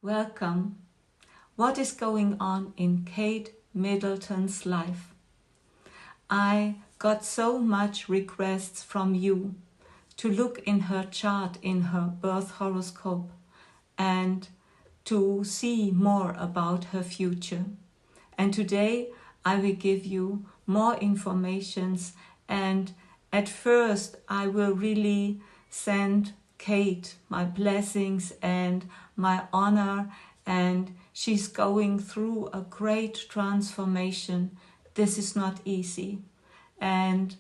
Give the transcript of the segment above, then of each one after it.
Welcome. What is going on in Kate Middleton's life? I got so much requests from you to look in her chart, in her birth horoscope, and to see more about her future. And today I will give you more informations, and at first I will really send Kate my blessings and my honor, and she's going through a great transformation. This is not easy, and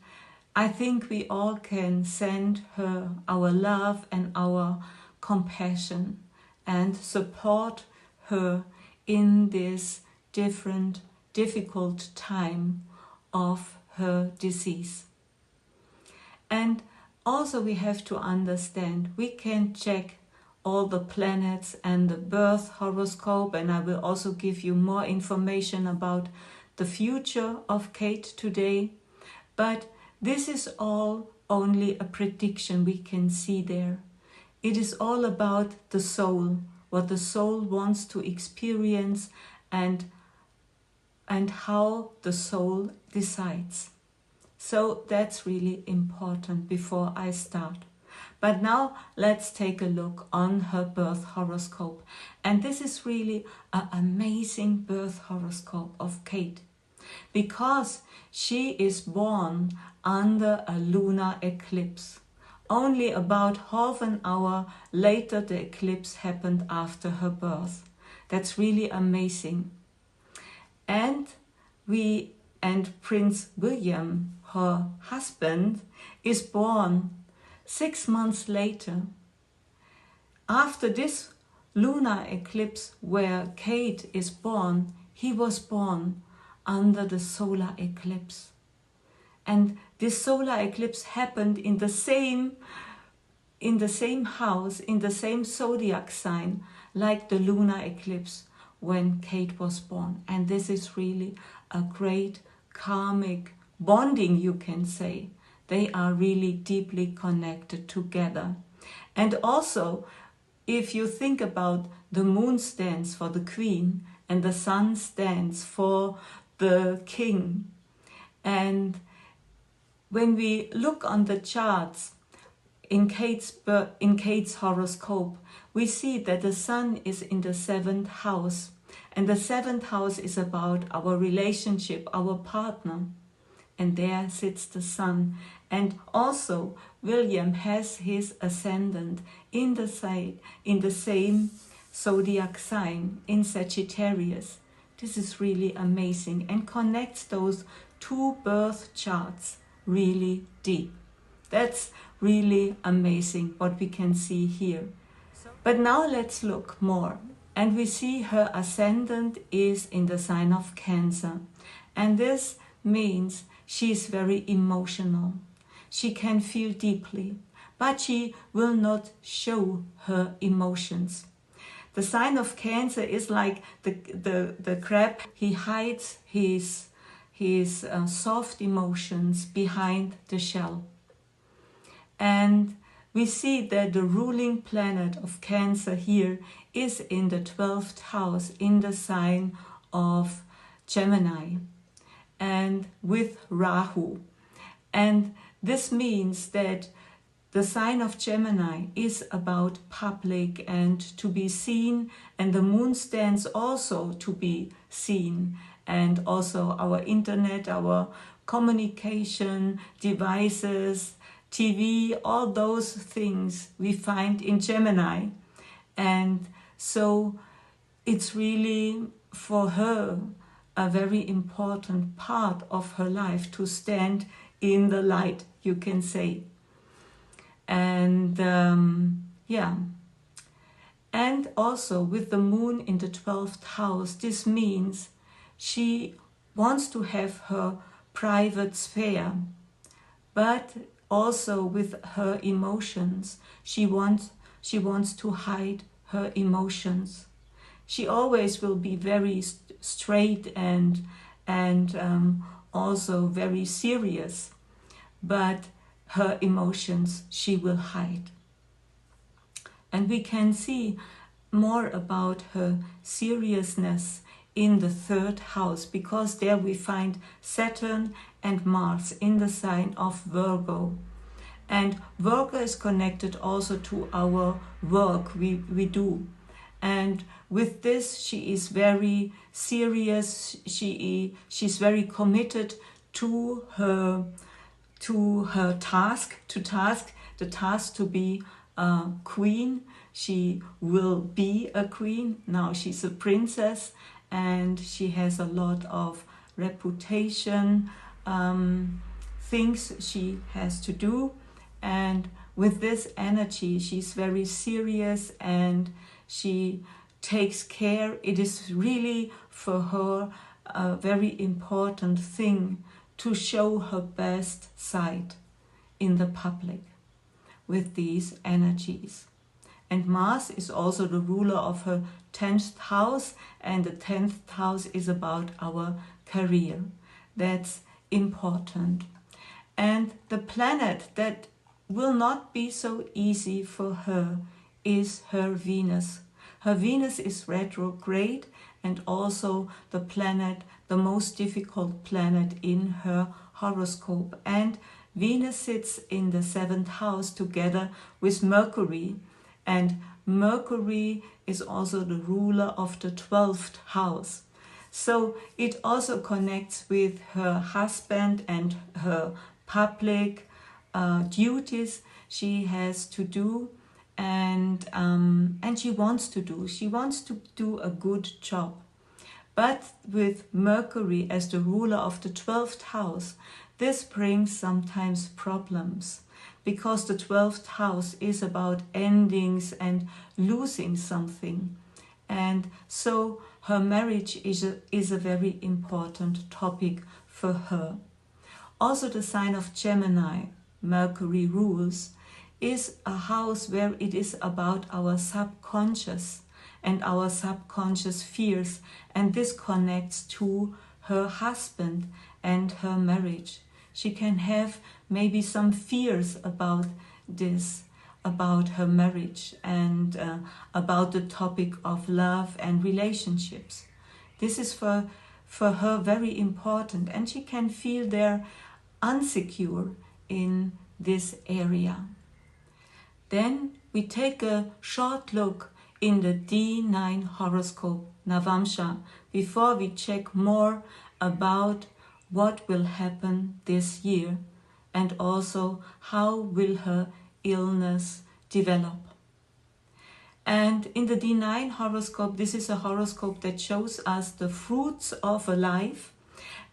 I think we all can send her our love and our compassion and support her in this difficult time of her disease. And also we have to understand, we can check all the planets and the birth horoscope, and I will also give you more information about the future of Kate today. But this is all only a prediction we can see there. It is all about the soul, what the soul wants to experience, and how the soul decides. So that's really important before I start. But now let's take a look on her birth horoscope. And this is really an amazing birth horoscope of Kate, because she is born under a lunar eclipse. Only about half an hour later the eclipse happened after her birth. That's really amazing. And Prince William, her husband, is born 6 months later. After this lunar eclipse where Kate is born, he was born under the solar eclipse. And this solar eclipse happened in the same house, in the same zodiac sign, like the lunar eclipse when Kate was born. And this is really a great karmic bonding, you can say. They are really deeply connected together. And also, if you think about, the moon stands for the queen and the sun stands for the king. And when we look on the charts in Kate's horoscope, we see that the sun is in the 7th house. And the 7th house is about our relationship, our partner. And there sits the sun. And also William has his ascendant in the same zodiac sign, in Sagittarius. This is really amazing and connects those two birth charts really deep. That's really amazing what we can see here. But now let's look more. And we see her ascendant is in the sign of Cancer. And this means she is very emotional. She can feel deeply, but she will not show her emotions. The sign of Cancer is like the crab. He hides his soft emotions behind the shell. And we see that the ruling planet of Cancer here is in the 12th house, in the sign of Gemini, and with Rahu. And this means that the sign of Gemini is about public and to be seen, and the moon stands also to be seen, and also our internet, our communication devices, TV, all those things we find in Gemini. And so it's really for her a very important part of her life to stand in the light, you can say. And and also with the moon in the 12th house, this means she wants to have her private sphere, but also with her emotions, she wants to hide her emotions. She always will be very straight and also very serious, but her emotions she will hide. And we can see more about her seriousness in the 3rd house, because there we find Saturn and Mars in the sign of Virgo. And Virgo is connected also to our work we do. And with this, she is very serious. She's very committed to her task, the task to be a queen. She will be a queen. Now she's a princess, and she has a lot of reputation, things she has to do. And with this energy, she's very serious and she takes care. It is really for her a very important thing to show her best side in the public with these energies. And Mars is also the ruler of her 10th house, and the 10th house is about our career. That's important. And the planet that will not be so easy for her is her Venus. Her Venus is retrograde, and also the planet, the most difficult planet in her horoscope. And Venus sits in the 7th house together with Mercury, and Mercury is also the ruler of the 12th house. So it also connects with her husband and her public duties she has to do, and she wants to do. She wants to do a good job. But with Mercury as the ruler of the 12th house, this brings sometimes problems, because the 12th house is about endings and losing something. And so her marriage is a very important topic for her. Also the sign of Gemini, Mercury rules, is a house where it is about our subconscious and our subconscious fears, and this connects to her husband and her marriage. She can have maybe some fears about this, about her marriage, and about the topic of love and relationships. This is for her very important, and she can feel there unsecure in this area. Then we take a short look in the D9 horoscope, Navamsha, before we check more about what will happen this year, and also how will her illness develop. And in the D9 horoscope, this is a horoscope that shows us the fruits of a life,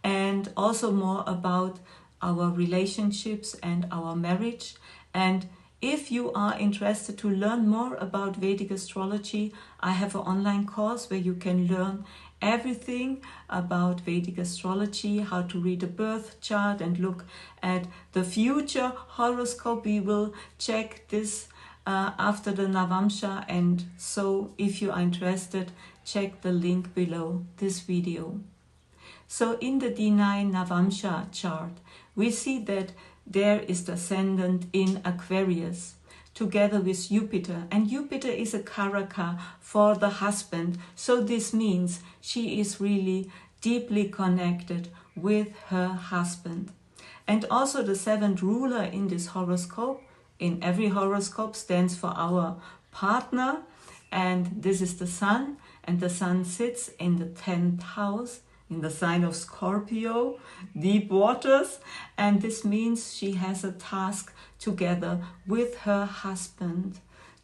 and also more about our relationships and our marriage. And if you are interested to learn more about Vedic astrology, I have an online course where you can learn everything about Vedic astrology, how to read a birth chart and look at the future horoscope. We will check this after the Navamsha, and so if you are interested, check the link below this video. So in the D9 Navamsha chart, we see that there is the Ascendant in Aquarius together with Jupiter, and Jupiter is a Karaka for the husband, so this means she is really deeply connected with her husband. And also the 7th ruler in this horoscope, in every horoscope, stands for our partner, and this is the Sun, and the Sun sits in the 10th house in the sign of Scorpio, deep waters, and this means she has a task together with her husband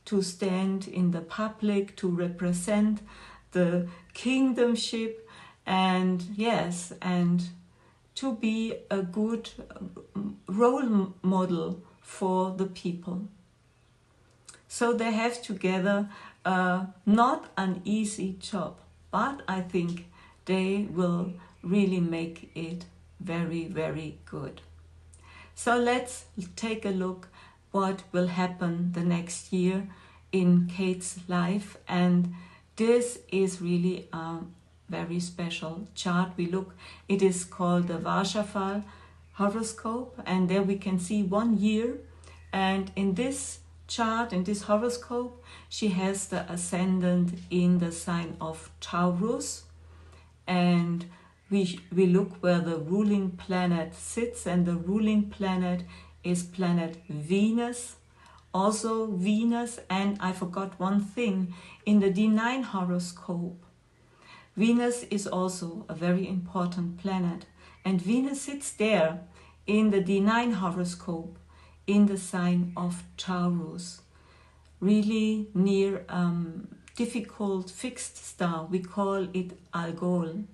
to stand in the public, to represent the kingdomship, and yes, and to be a good role model for the people. So they have together not an easy job, but I think they will really make it very, very good. So let's take a look what will happen the next year in Kate's life. And this is really a very special chart. It is called the Varshafal horoscope, and there we can see 1 year. And in this chart, in this horoscope, she has the ascendant in the sign of Taurus, and we look where the ruling planet sits, and the ruling planet is planet Venus. Also Venus, and I forgot one thing, in the D9 horoscope, Venus is also a very important planet, and Venus sits there in the D9 horoscope in the sign of Taurus, really near difficult fixed star. We call it Algol.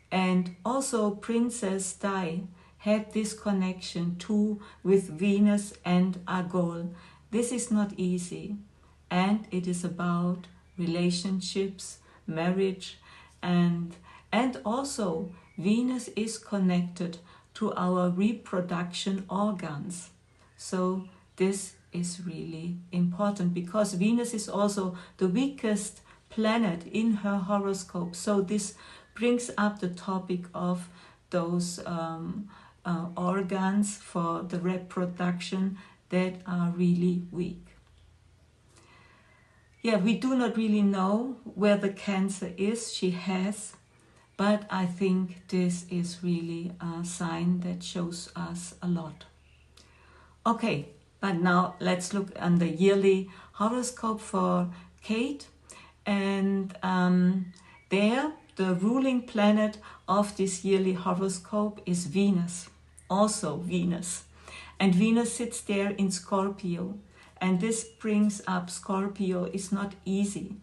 And also Princess Di had this connection too with Venus and Algol. This is not easy, and it is about relationships, marriage, and also Venus is connected to our reproduction organs. So this is really important, because Venus is also the weakest planet in her horoscope. So this brings up the topic of those organs for the reproduction that are really weak. Yeah, we do not really know where the Cancer is she has, but I think this is really a sign that shows us a lot. Okay, but now let's look at the yearly horoscope for Kate. And there, the ruling planet of this yearly horoscope is Venus, also Venus. And Venus sits there in Scorpio. And this brings up Scorpio is not easy.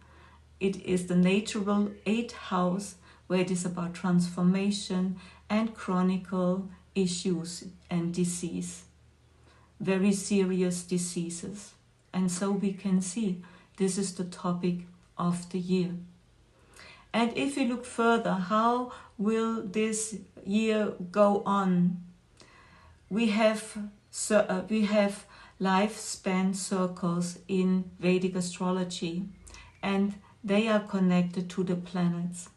It is the natural 8th house, where it is about transformation and chronic issues and disease. Very serious diseases. And so we can see this is the topic of the year. And if we look further, how will this year go on? We have lifespan circles in Vedic astrology, and they are connected to the planets.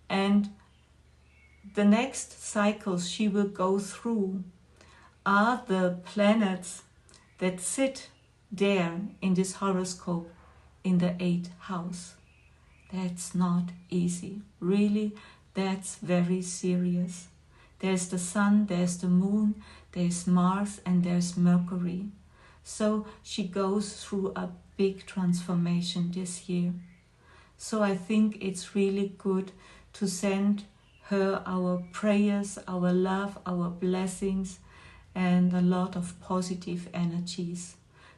And the next cycles she will go through are the planets that sit there in this horoscope in the 8th house. That's not easy. Really, that's very serious. There's the sun, there's the moon, there's Mars, and there's Mercury. So she goes through a big transformation this year. So I think it's really good to send her our prayers, our love, our blessings, and a lot of positive energies,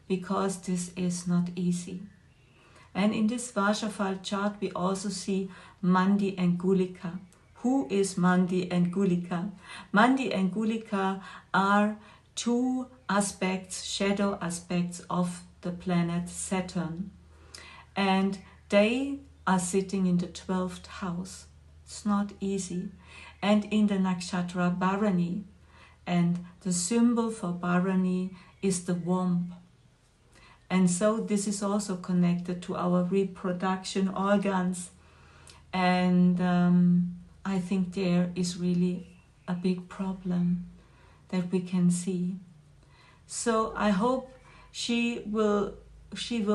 because this is not easy. And in this Vajrafal chart, we also see Mandi and Gulika. Who is Mandi and Gulika? Mandi and Gulika are two aspects, shadow aspects of the planet Saturn. And they are sitting in the 12th house. It's not easy. And in the nakshatra Bharani. And the symbol for Bharani is the womb. And so this is also connected to our reproduction organs. And I think there is really a big problem that we can see. So I hope she will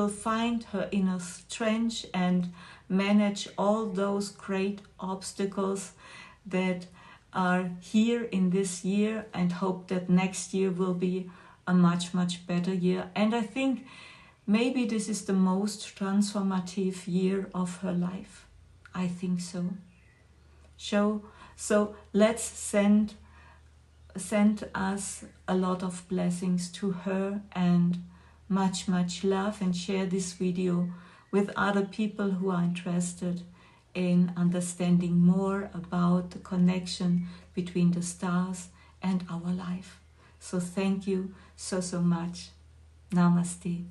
find her inner strength and manage all those great obstacles that are here in this year, and hope that next year will be a much, much better year. And I think maybe this is the most transformative year of her life. I think so. So let's send us a lot of blessings to her, and much, much love, and share this video with other people who are interested in understanding more about the connection between the stars and our life. So thank you so much. Namaste.